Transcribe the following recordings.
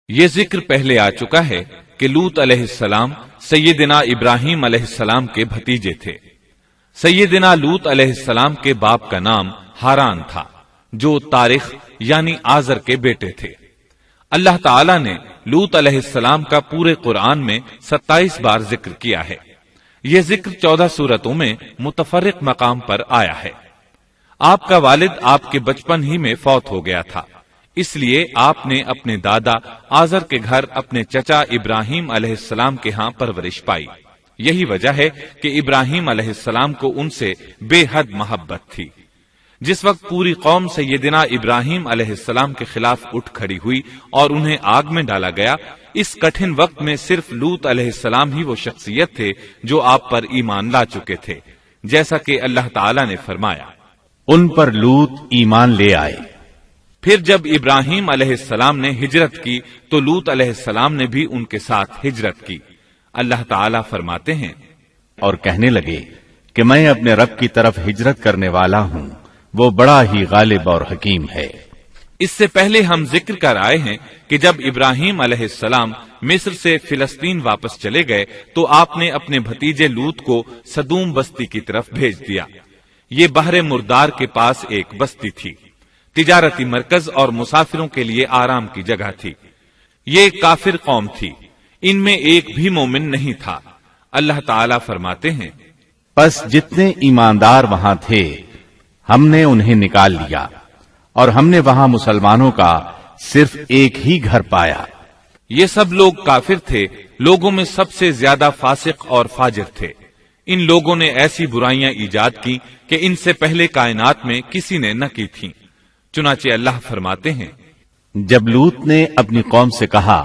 یہ ذکر پہلے آ چکا ہے کہ لوط علیہ السلام سیدنا ابراہیم علیہ السلام کے بھتیجے تھے۔ سیدنا لوط علیہ السلام کے باپ کا نام ہاران تھا، جو تارخ یعنی آزر کے بیٹے تھے۔ اللہ تعالی نے لوط علیہ السلام کا پورے قرآن میں 27 بار ذکر کیا ہے۔ یہ ذکر 14 سورتوں میں متفرق مقام پر آیا ہے۔ آپ کا والد آپ کے بچپن ہی میں فوت ہو گیا تھا، اس لیے آپ نے اپنے دادا آزر کے گھر اپنے چچا ابراہیم علیہ السلام کے ہاں پرورش پائی۔ یہی وجہ ہے کہ ابراہیم علیہ السلام کو ان سے بے حد محبت تھی۔ جس وقت پوری قوم سیدنا ابراہیم علیہ السلام کے خلاف اٹھ کھڑی ہوئی اور انہیں آگ میں ڈالا گیا، اس کٹھن وقت میں صرف لوط علیہ السلام ہی وہ شخصیت تھے جو آپ پر ایمان لا چکے تھے، جیسا کہ اللہ تعالی نے فرمایا، ان پر لوط ایمان لے آئے۔ پھر جب ابراہیم علیہ السلام نے ہجرت کی تو لوط علیہ السلام نے بھی ان کے ساتھ ہجرت کی۔ اللہ تعالی فرماتے ہیں، اور کہنے لگے کہ میں اپنے رب کی طرف ہجرت کرنے والا ہوں، وہ بڑا ہی غالب اور حکیم ہے۔ اس سے پہلے ہم ذکر کر آئے ہیں کہ جب ابراہیم علیہ السلام مصر سے فلسطین واپس چلے گئے تو آپ نے اپنے بھتیجے لوط کو سدوم بستی کی طرف بھیج دیا۔ یہ بحر مردار کے پاس ایک بستی تھی، تجارتی مرکز اور مسافروں کے لیے آرام کی جگہ تھی۔ یہ ایک کافر قوم تھی، ان میں ایک بھی مومن نہیں تھا۔ اللہ تعالی فرماتے ہیں، پس جتنے ایماندار وہاں تھے ہم نے انہیں نکال لیا، اور ہم نے وہاں مسلمانوں کا صرف ایک ہی گھر پایا۔ یہ سب لوگ کافر تھے، لوگوں میں سب سے زیادہ فاسق اور فاجر تھے۔ ان لوگوں نے ایسی برائیاں ایجاد کی کہ ان سے پہلے کائنات میں کسی نے نہ کی تھیں۔ چنانچہ اللہ فرماتے ہیں، جب لوط نے اپنی قوم سے کہا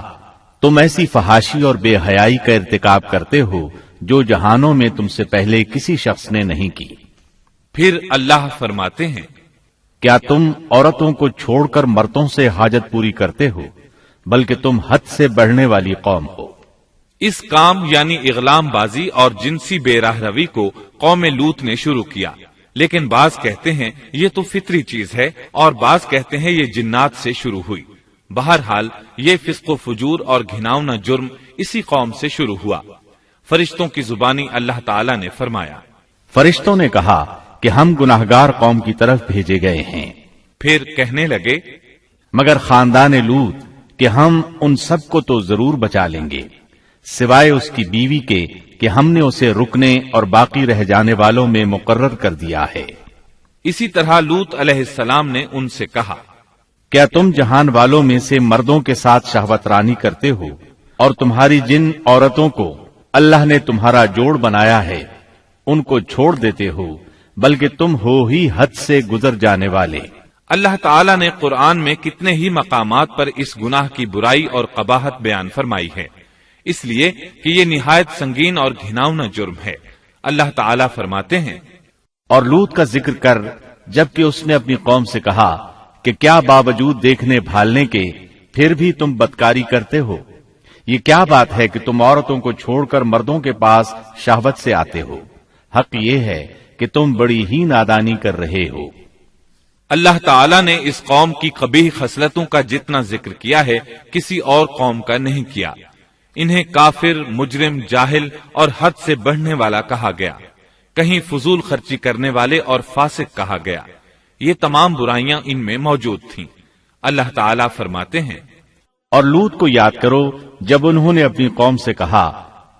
تم ایسی فحاشی اور بے حیائی کا ارتکاب کرتے ہو جو جہانوں میں تم سے پہلے کسی شخص نے نہیں کی۔ پھر اللہ فرماتے ہیں، کیا تم عورتوں کو چھوڑ کر مردوں سے حاجت پوری کرتے ہو، بلکہ تم حد سے بڑھنے والی قوم ہو۔ اس کام یعنی اغلام بازی اور جنسی بے راہ روی کو قوم لوط نے شروع کیا، لیکن بعض کہتے ہیں یہ تو فطری چیز ہے اور بعض کہتے ہیں یہ جنات سے شروع ہوئی۔ بہرحال یہ فسق و فجور اور گھناؤنا جرم اسی قوم سے شروع ہوا۔ فرشتوں کی زبانی اللہ تعالی نے فرمایا، فرشتوں نے کہا کہ ہم گناہگار قوم کی طرف بھیجے گئے ہیں۔ پھر کہنے لگے، مگر خاندان لوط کہ ہم ان سب کو تو ضرور بچا لیں گے، سوائے اس کی بیوی کے کہ ہم نے اسے رکنے اور باقی رہ جانے والوں میں مقرر کر دیا ہے۔ اسی طرح لوط علیہ السلام نے ان سے کہا، کیا تم جہان والوں میں سے مردوں کے ساتھ شہوت رانی کرتے ہو، اور تمہاری جن عورتوں کو اللہ نے تمہارا جوڑ بنایا ہے ان کو چھوڑ دیتے ہو، بلکہ تم ہو ہی حد سے گزر جانے والے۔ اللہ تعالی نے قرآن میں کتنے ہی مقامات پر اس گناہ کی برائی اور قباحت بیان فرمائی ہے، اس لیے کہ یہ نہایت سنگین اور گھناؤنا جرم ہے۔ اللہ تعالی فرماتے ہیں، اور لوط کا ذکر کر جبکہ اس نے اپنی قوم سے کہا کہ کیا باوجود دیکھنے بھالنے کے پھر بھی تم بدکاری کرتے ہو؟ یہ کیا بات ہے کہ تم عورتوں کو چھوڑ کر مردوں کے پاس شہوت سے آتے ہو؟ حق یہ ہے کہ تم بڑی ہی نادانی کر رہے ہو۔ اللہ تعالی نے اس قوم کی قبیح خصلتوں کا جتنا ذکر کیا ہے کسی اور قوم کا نہیں کیا۔ انہیں کافر، مجرم، جاہل اور حد سے بڑھنے والا کہا گیا، کہیں فضول خرچی کرنے والے اور فاسق کہا گیا۔ یہ تمام برائیاں ان میں موجود تھیں۔ اللہ تعالی فرماتے ہیں، اور لوط کو یاد کرو جب انہوں نے اپنی قوم سے کہا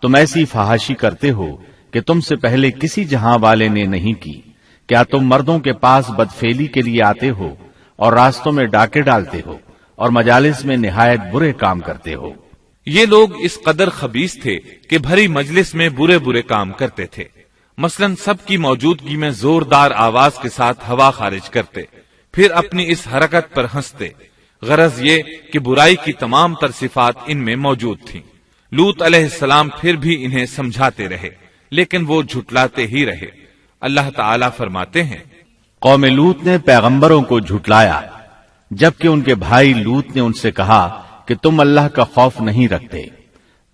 تم ایسی فحاشی کرتے ہو کہ تم سے پہلے کسی جہاں والے نے نہیں کی۔ کیا تم مردوں کے پاس بدفعلی کے لیے آتے ہو اور راستوں میں ڈاکے ڈالتے ہو اور مجالس میں نہایت برے کام کرتے ہو؟ یہ لوگ اس قدر خبیث تھے کہ بھری مجلس میں برے برے کام کرتے تھے۔ مثلا سب کی موجودگی میں زوردار آواز کے ساتھ ہوا خارج کرتے، پھر اپنی اس حرکت پر ہنستے۔ غرض یہ کہ برائی کی تمام تر صفات ان میں موجود تھیں۔ لوط علیہ السلام پھر بھی انہیں سمجھاتے رہے، لیکن وہ جھٹلاتے ہی رہے۔ اللہ تعالی فرماتے ہیں، قوم لوط نے پیغمبروں کو جھٹلایا جبکہ ان کے بھائی لوط نے ان سے کہا کہ تم اللہ کا خوف نہیں رکھتے۔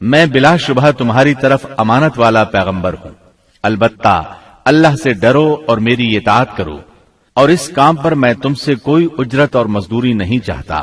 میں بلا شبہ تمہاری طرف امانت والا پیغمبر ہوں، البتہ اللہ سے ڈرو اور میری اطاعت کرو، اور اس کام پر میں تم سے کوئی اجرت اور مزدوری نہیں چاہتا۔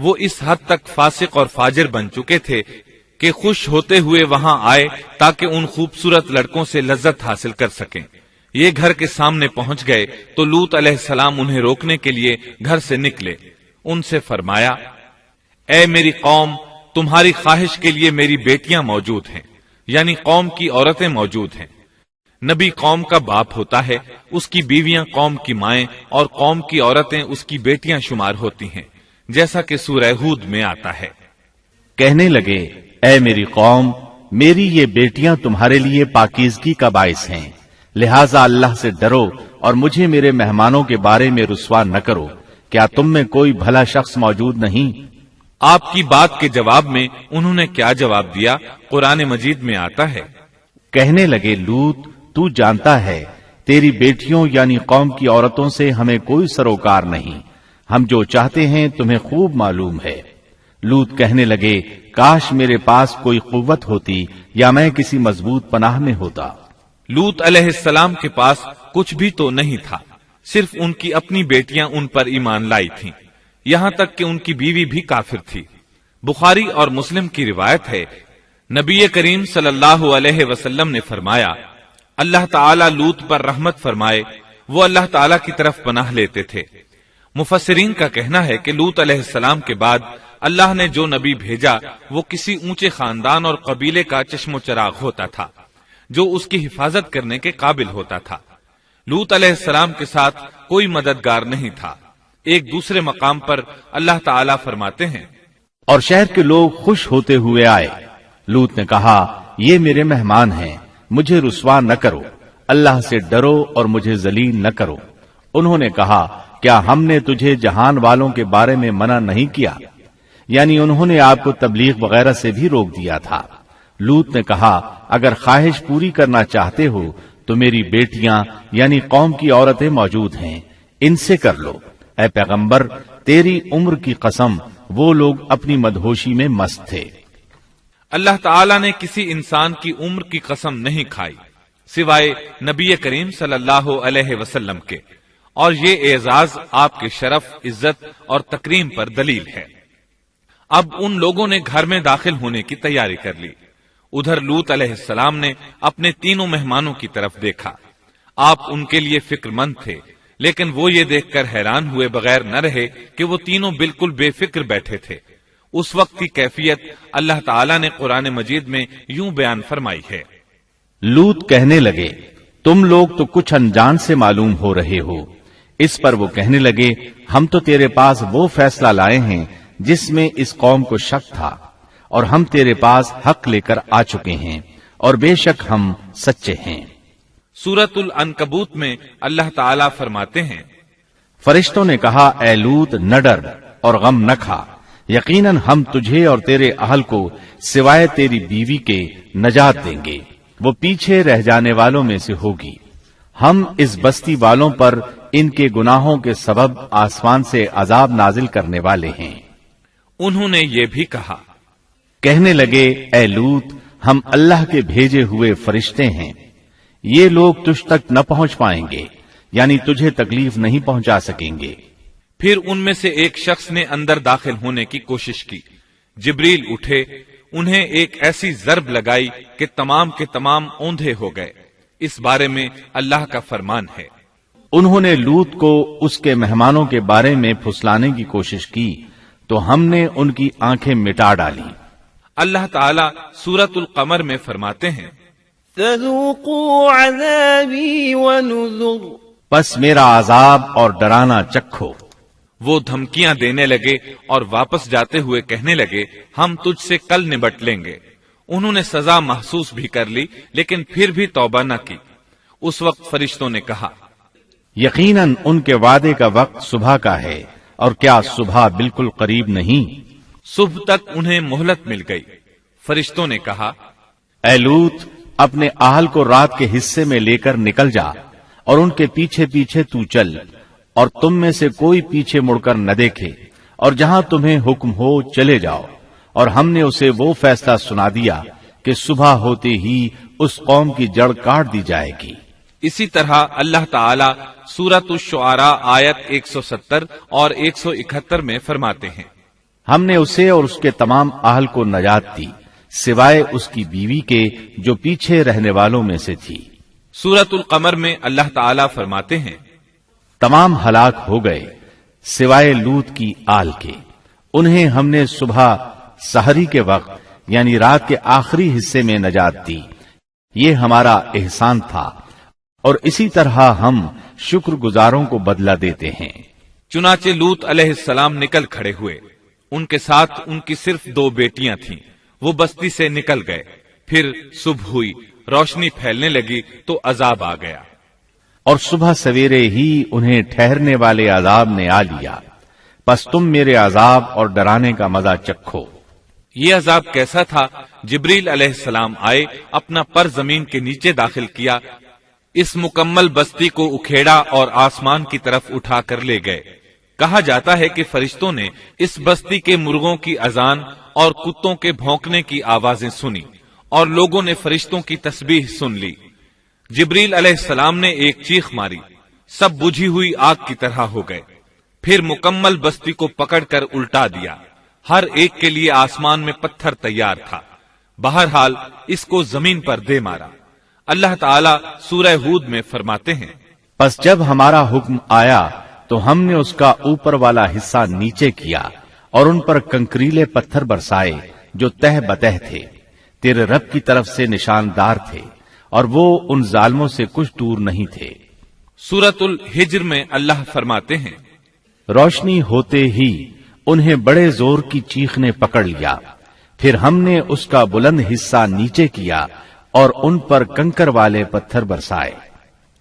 وہ اس حد تک فاسق اور فاجر بن چکے تھے کہ خوش ہوتے ہوئے وہاں آئے تاکہ ان خوبصورت لڑکوں سے لذت حاصل کر سکیں۔ یہ گھر کے سامنے پہنچ گئے تو لوط علیہ السلام انہیں روکنے کے لیے گھر سے نکلے۔ ان سے فرمایا، اے میری قوم، تمہاری خواہش کے لیے میری بیٹیاں موجود ہیں، یعنی قوم کی عورتیں موجود ہیں۔ نبی قوم کا باپ ہوتا ہے، اس کی بیویاں قوم کی مائیں اور قوم کی عورتیں اس کی بیٹیاں شمار ہوتی ہیں، جیسا کہ سورہ ہود میں آتا ہے۔ کہنے لگے، اے میری قوم، میری یہ بیٹیاں تمہارے لیے پاکیزگی کا باعث ہیں، لہذا اللہ سے ڈرو اور مجھے میرے مہمانوں کے بارے میں رسوا نہ کرو۔ کیا تم میں کوئی بھلا شخص موجود نہیں؟ آپ کی بات کے جواب میں انہوں نے کیا جواب دیا؟ قرآن مجید میں آتا ہے، کہنے لگے، لوط، تو جانتا ہے تیری بیٹیوں یعنی قوم کی عورتوں سے ہمیں کوئی سروکار نہیں، ہم جو چاہتے ہیں تمہیں خوب معلوم ہے۔ لوط کہنے لگے، کاش میرے پاس کوئی قوت ہوتی یا میں کسی مضبوط پناہ میں ہوتا۔ لوط علیہ السلام کے پاس کچھ بھی تو نہیں تھا، صرف ان کی اپنی بیٹیاں ان پر ایمان لائی تھیں، یہاں تک کہ ان کی بیوی بھی کافر تھی۔ بخاری اور مسلم کی روایت ہے، نبی کریم صلی اللہ علیہ وسلم نے فرمایا، اللہ تعالیٰ لوط پر رحمت فرمائے، وہ اللہ تعالیٰ کی طرف پناہ لیتے تھے۔ مفسرین کا کہنا ہے کہ لوط علیہ السلام کے بعد اللہ نے جو نبی بھیجا وہ کسی اونچے خاندان اور قبیلے کا چشم و چراغ ہوتا تھا جو اس کی حفاظت کرنے کے قابل ہوتا تھا۔ لوط علیہ السلام کے ساتھ کوئی مددگار نہیں تھا۔ ایک دوسرے مقام پر اللہ تعالیٰ فرماتے ہیں، اور شہر کے لوگ خوش ہوتے ہوئے آئے۔ لوط نے کہا، یہ میرے مہمان ہیں، مجھے رسوا نہ کرو، اللہ سے ڈرو اور مجھے ذلیل نہ کرو۔ انہوں نے کہا، کیا ہم نے تجھے جہان والوں کے بارے میں منع نہیں کیا؟ یعنی انہوں نے آپ کو تبلیغ وغیرہ سے بھی روک دیا تھا۔ لوط نے کہا، اگر خواہش پوری کرنا چاہتے ہو تو میری بیٹیاں یعنی قوم کی عورتیں موجود ہیں، ان سے کر لو۔ اے پیغمبر، تیری عمر کی قسم، وہ لوگ اپنی مدہوشی میں مست تھے۔ اللہ تعالیٰ نے کسی انسان کی عمر کی قسم نہیں کھائی سوائے نبی کریم صلی اللہ علیہ وسلم کے، اور یہ اعزاز آپ کے شرف، عزت اور تکریم پر دلیل ہے۔ اب ان لوگوں نے گھر میں داخل ہونے کی تیاری کر لی۔ ادھر لوط علیہ السلام نے اپنے تینوں مہمانوں کی طرف دیکھا۔ آپ ان کے لیے فکر مند تھے، لیکن وہ یہ دیکھ کر حیران ہوئے بغیر نہ رہے کہ وہ تینوں بالکل بے فکر بیٹھے تھے۔ اس وقت کی کیفیت اللہ تعالیٰ نے قرآن مجید میں یوں بیان فرمائی ہے، لوط کہنے لگے، تم لوگ تو کچھ انجان سے معلوم ہو رہے ہو۔ اس پر وہ کہنے لگے، ہم تو تیرے پاس وہ فیصلہ لائے ہیں جس میں اس قوم کو شک تھا، اور ہم تیرے پاس حق لے کر آ چکے ہیں، اور بے شک ہم سچے ہیں۔ سورۃ العنکبوت میں اللہ تعالیٰ فرماتے ہیں، فرشتوں نے کہا، اے لوط، نہ ڈر اور غم نہ کھا، یقیناً ہم تجھے اور تیرے اہل کو سوائے تیری بیوی کے نجات دیں گے، وہ پیچھے رہ جانے والوں میں سے ہوگی۔ ہم اس بستی والوں پر ان کے گناہوں کے سبب آسمان سے عذاب نازل کرنے والے ہیں۔ انہوں نے یہ بھی کہا، کہنے لگے، اے لوط، ہم اللہ کے بھیجے ہوئے فرشتے ہیں، یہ لوگ تجھ تک نہ پہنچ پائیں گے، یعنی تجھے تکلیف نہیں پہنچا سکیں گے۔ پھر ان میں سے ایک شخص نے اندر داخل ہونے کی کوشش کی۔ جبریل اٹھے، انہیں ایک ایسی ضرب لگائی کہ تمام کے تمام اوندھے ہو گئے۔ اس بارے میں اللہ کا فرمان ہے، انہوں نے لوط کو اس کے مہمانوں کے بارے میں پھسلانے کی کوشش کی تو ہم نے ان کی آنکھیں مٹا ڈالی۔ اللہ تعالیٰ سورۃ القمر میں فرماتے ہیں، فذوقوا عذابی ونذر، پس میرا عذاب اور ڈرانا چکھو۔ وہ دھمکیاں دینے لگے اور واپس جاتے ہوئے کہنے لگے، ہم تجھ سے کل نبٹ لیں گے۔ انہوں نے سزا محسوس بھی کر لی، لیکن پھر بھی توبہ نہ کی۔ اس وقت فرشتوں نے کہا، یقیناً ان کے وعدے کا وقت صبح کا ہے، اور کیا صبح بالکل قریب نہیں؟ صبح تک انہیں مہلت مل گئی۔ فرشتوں نے کہا، اے لوط، اپنے اہل کو رات کے حصے میں لے کر نکل جا، اور ان کے پیچھے پیچھے تو چل، اور تم میں سے کوئی پیچھے مڑ کر نہ دیکھے، اور جہاں تمہیں حکم ہو چلے جاؤ۔ اور ہم نے اسے وہ فیصلہ سنا دیا کہ صبح ہوتے ہی اس قوم کی جڑ کاٹ دی جائے گی۔ اسی طرح اللہ تعالیٰ سورۃ الشعراء آیت 170 اور 171 میں فرماتے ہیں، ہم نے اسے اور اس کے تمام اہل کو نجات دی سوائے اس کی بیوی کے جو پیچھے رہنے والوں میں سے تھی۔ سورۃ القمر میں اللہ تعالیٰ فرماتے ہیں، تمام ہلاک ہو گئے سوائے لوط کی آل کے، انہیں ہم نے صبح سحری کے وقت یعنی رات کے آخری حصے میں نجات دی، یہ ہمارا احسان تھا اور اسی طرح ہم شکر گزاروں کو بدلہ دیتے ہیں۔ چنانچہ لوط علیہ السلام نکل کھڑے ہوئے، ان کے ساتھ ان کی صرف 2 بیٹیاں تھیں، وہ بستی سے نکل گئے، پھر صبح ہوئی، روشنی پھیلنے لگی تو عذاب آ گیا، اور صبح سویرے ہی انہیں ٹھہرنے والے عذاب نے آ لیا، پس تم میرے عذاب اور ڈرانے کا مزہ چکھو۔ یہ عذاب کیسا تھا؟ جبریل علیہ السلام آئے، اپنا پر زمین کے نیچے داخل کیا، اس مکمل بستی کو اکھیڑا اور آسمان کی طرف اٹھا کر لے گئے۔ کہا جاتا ہے کہ فرشتوں نے اس بستی کے مرغوں کی اذان اور کتوں کے بھونکنے کی آوازیں سنی اور لوگوں نے فرشتوں کی تسبیح سن لی۔ جبریل علیہ السلام نے ایک چیخ ماری، سب بجھی ہوئی آگ کی طرح ہو گئے، پھر مکمل بستی کو پکڑ کر الٹا دیا، ہر ایک کے لیے آسمان میں پتھر تیار تھا، بہرحال اس کو زمین پر دے مارا۔ اللہ تعالیٰ سورہ ہود میں فرماتے ہیں، پس جب ہمارا حکم آیا تو ہم نے اس کا اوپر والا حصہ نیچے کیا اور ان پر کنکریلے پتھر برسائے جو تہ بتہ تھے، تیرے رب کی طرف سے نشاندار تھے اور وہ ان ظالموں سے کچھ دور نہیں تھے۔ سورۃ الحجر میں اللہ فرماتے ہیں، روشنی ہوتے ہی انہیں بڑے زور کی چیخ نے پکڑ لیا، پھر ہم نے اس کا بلند حصہ نیچے کیا اور ان پر کنکر والے پتھر برسائے۔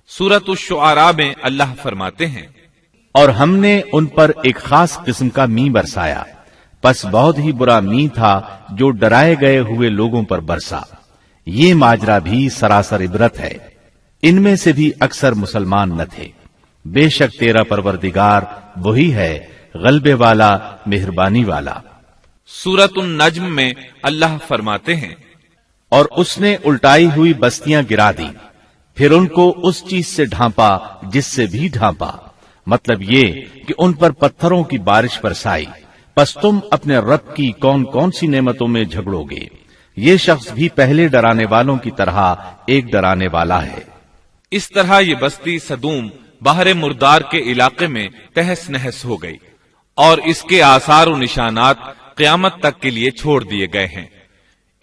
سورۃ الشعراء میں اللہ فرماتے ہیں، اور ہم نے ان پر ایک خاص قسم کا می برسایا، پس بہت ہی برا می تھا جو ڈرائے گئے ہوئے لوگوں پر برسا۔ یہ ماجرا بھی سراسر عبرت ہے، ان میں سے بھی اکثر مسلمان نہ تھے۔ بے شک تیرا پروردگار وہی ہے غلبے والا، مہربانی والا۔ سورۃ النجم میں اللہ فرماتے ہیں، اور اس نے الٹائی ہوئی بستیاں گرا دی، پھر ان کو اس چیز سے ڈھانپا جس سے بھی ڈھانپا، مطلب یہ کہ ان پر پتھروں کی بارش برسائی، پس تم اپنے رب کی کون کون سی نعمتوں میں جھگڑو گے۔ یہ شخص بھی پہلے ڈرانے والوں کی طرح ایک ڈرانے والا ہے۔ اس طرح یہ بستی سدوم باہر مردار کے علاقے میں تہس نہس ہو گئی اور اس کے آثار و نشانات قیامت تک کے لیے چھوڑ دیے گئے ہیں۔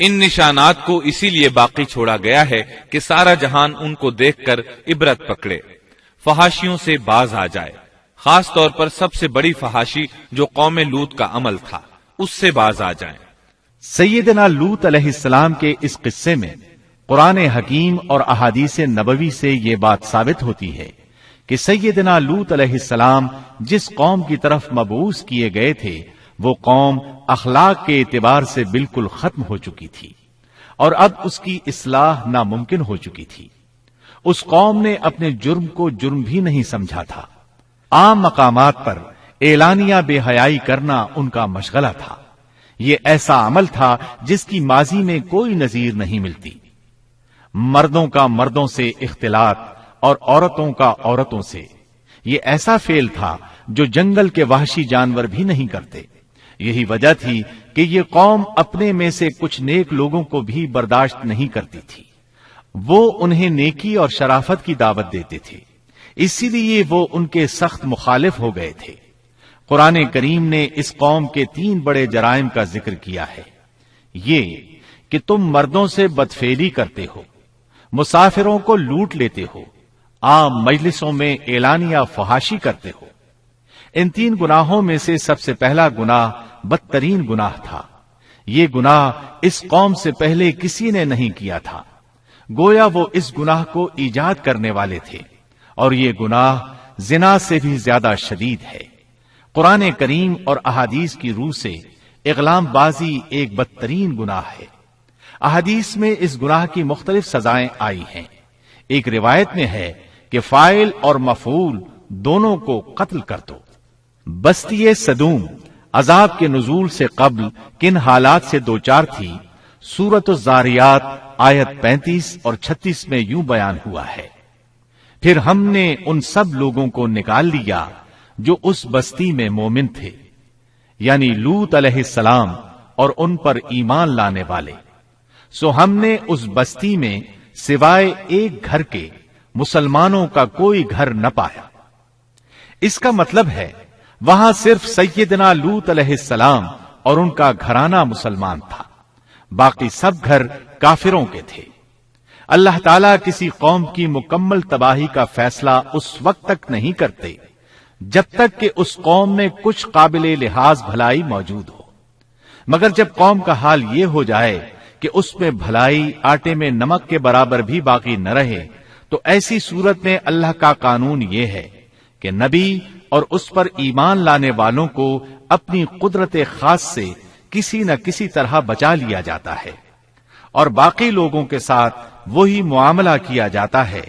ان نشانات کو اسی لیے باقی چھوڑا گیا ہے کہ سارا جہان ان کو دیکھ کر عبرت پکڑے، فحاشیوں سے باز آ جائے، خاص طور پر سب سے بڑی فحاشی جو قوم لوط کا عمل تھا اس سے باز آ جائیں۔ سیدنا لوط علیہ السلام کے اس قصے میں قرآن حکیم اور احادیث نبوی سے یہ بات ثابت ہوتی ہے کہ سیدنا لوط علیہ السلام جس قوم کی طرف مبعوث کیے گئے تھے وہ قوم اخلاق کے اعتبار سے بالکل ختم ہو چکی تھی اور اب اس کی اصلاح ناممکن ہو چکی تھی۔ اس قوم نے اپنے جرم کو جرم بھی نہیں سمجھا تھا، عام مقامات پر اعلانیہ بے حیائی کرنا ان کا مشغلہ تھا۔ یہ ایسا عمل تھا جس کی ماضی میں کوئی نظیر نہیں ملتی۔ مردوں کا مردوں سے اختلاط اور عورتوں کا عورتوں سے، یہ ایسا فعل تھا جو جنگل کے وحشی جانور بھی نہیں کرتے۔ یہی وجہ تھی کہ یہ قوم اپنے میں سے کچھ نیک لوگوں کو بھی برداشت نہیں کرتی تھی، وہ انہیں نیکی اور شرافت کی دعوت دیتے تھے، اسی لیے وہ ان کے سخت مخالف ہو گئے تھے۔ قرآن کریم نے اس قوم کے 3 بڑے جرائم کا ذکر کیا ہے، یہ کہ تم مردوں سے بدفعلی کرتے ہو، مسافروں کو لوٹ لیتے ہو، عام مجلسوں میں اعلانیہ فحاشی کرتے ہو۔ ان 3 گناہوں میں سے سب سے پہلا گناہ بدترین گناہ تھا۔ یہ گناہ اس قوم سے پہلے کسی نے نہیں کیا تھا، گویا وہ اس گناہ کو ایجاد کرنے والے تھے، اور یہ گناہ زنا سے بھی زیادہ شدید ہے۔ قرآن کریم اور احادیث کی روح سے اغلام بازی ایک بدترین گناہ ہے۔ احادیث میں اس گناہ کی مختلف سزائیں آئی ہیں۔ ایک روایت میں ہے کہ فاعل اور مفعول دونوں کو قتل کر دو۔ بستی سدوم عذاب کے نزول سے قبل کن حالات سے دوچار تھی، سورۃ الزاریات آیت 35 اور 36 میں یوں بیان ہوا ہے، پھر ہم نے ان سب لوگوں کو نکال لیا جو اس بستی میں مومن تھے، یعنی لوط علیہ السلام اور ان پر ایمان لانے والے. سو ہم نے اس بستی میں سوائے ایک گھر کے مسلمانوں کا کوئی گھر نہ پایا. اس کا مطلب ہے وہاں صرف سیدنا لوط علیہ السلام اور ان کا گھرانہ مسلمان تھا، باقی سب گھر کافروں کے تھے. اللہ تعالیٰ کسی قوم کی مکمل تباہی کا فیصلہ اس وقت تک نہیں کرتے جب تک کہ اس قوم میں کچھ قابل لحاظ بھلائی موجود ہو، مگر جب قوم کا حال یہ ہو جائے کہ اس میں بھلائی آٹے میں نمک کے برابر بھی باقی نہ رہے، تو ایسی صورت میں اللہ کا قانون یہ ہے کہ نبی اور اس پر ایمان لانے والوں کو اپنی قدرت خاص سے کسی نہ کسی طرح بچا لیا جاتا ہے، اور باقی لوگوں کے ساتھ وہی معاملہ کیا جاتا ہے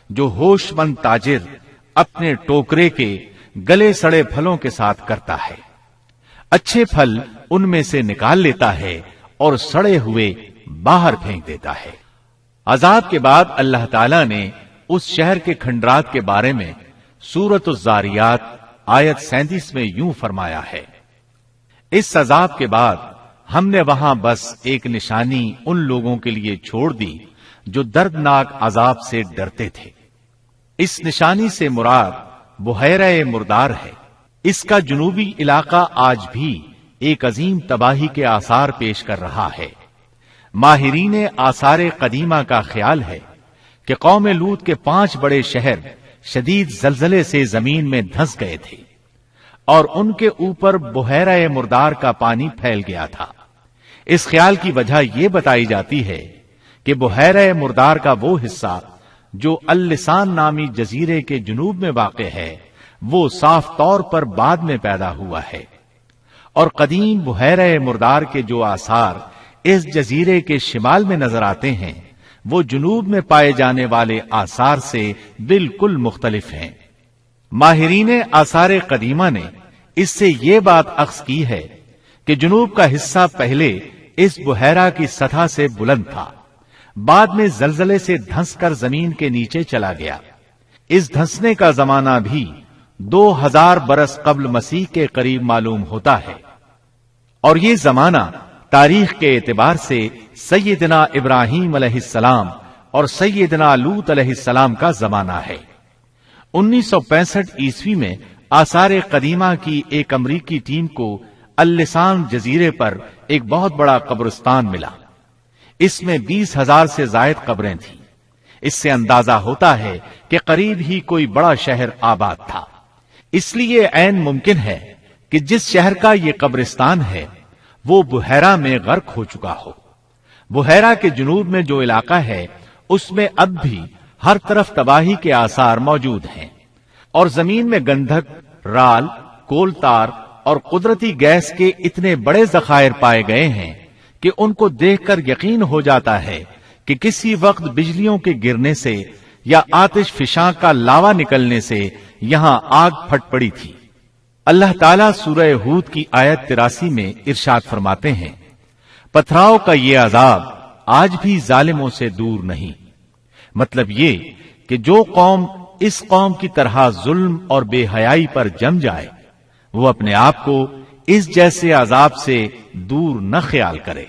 جو ہوش مند تاجر اپنے ٹوکرے کے گلے سڑے پھلوں کے ساتھ کرتا ہے. اچھے پھل ان میں سے نکال لیتا ہے اور سڑے ہوئے باہر پھینک دیتا ہے. عذاب کے بعد اللہ تعالیٰ نے اس شہر کے کھنڈرات کے بارے میں سورۃ الزاریات آیت 37 میں یوں فرمایا ہے: اس عذاب کے بعد ہم نے وہاں بس ایک نشانی ان لوگوں کے لیے چھوڑ دی جو دردناک عذاب سے ڈرتے تھے. اس نشانی سے مراد بحیرہ مردار ہے. اس کا جنوبی علاقہ آج بھی ایک عظیم تباہی کے آثار پیش کر رہا ہے. ماہرین آثار قدیمہ کا خیال ہے کہ قوم لوط کے 5 بڑے شہر شدید زلزلے سے زمین میں دھنس گئے تھے اور ان کے اوپر بحیرہ مردار کا پانی پھیل گیا تھا. اس خیال کی وجہ یہ بتائی جاتی ہے کہ بحیرہ مردار کا وہ حصہ جو اللسان نامی جزیرے کے جنوب میں واقع ہے وہ صاف طور پر بعد میں پیدا ہوا ہے، اور قدیم بحیرہ مردار کے جو آثار اس جزیرے کے شمال میں نظر آتے ہیں وہ جنوب میں پائے جانے والے آثار سے بالکل مختلف ہیں. ماہرین آثار قدیمہ نے اس سے یہ بات اخذ کی ہے کہ جنوب کا حصہ پہلے اس بحیرہ کی سطح سے بلند تھا، بعد میں زلزلے سے دھنس کر زمین کے نیچے چلا گیا. اس دھنسنے کا زمانہ بھی 2000 برس قبل مسیح کے قریب معلوم ہوتا ہے، اور یہ زمانہ تاریخ کے اعتبار سے سیدنا ابراہیم علیہ السلام اور سیدنا لوط علیہ السلام کا زمانہ ہے. 1965 عیسوی میں آثار قدیمہ کی ایک امریکی ٹیم کو اللسان جزیرے پر ایک بہت بڑا قبرستان ملا. اس میں 20,000 سے زائد قبریں تھیں. اس سے اندازہ ہوتا ہے کہ قریب ہی کوئی بڑا شہر آباد تھا. اس لیے عین ممکن ہے کہ جس شہر کا یہ قبرستان ہے وہ بحیرہ میں غرق ہو چکا ہو. بحیرہ کے جنوب میں جو علاقہ ہے اس میں اب بھی ہر طرف تباہی کے آثار موجود ہیں، اور زمین میں گندھک، رال، کول تار اور قدرتی گیس کے اتنے بڑے ذخائر پائے گئے ہیں کہ ان کو دیکھ کر یقین ہو جاتا ہے کہ کسی وقت بجلیوں کے گرنے سے یا آتش فشاں کا لاوا نکلنے سے یہاں آگ پھٹ پڑی تھی. اللہ تعالیٰ سورہ ہود کی آیت 83 میں ارشاد فرماتے ہیں: پتھراؤ کا یہ عذاب آج بھی ظالموں سے دور نہیں. مطلب یہ کہ جو قوم اس قوم کی طرح ظلم اور بے حیائی پر جم جائے وہ اپنے آپ کو اس جیسے عذاب سے دور نہ خیال کرے.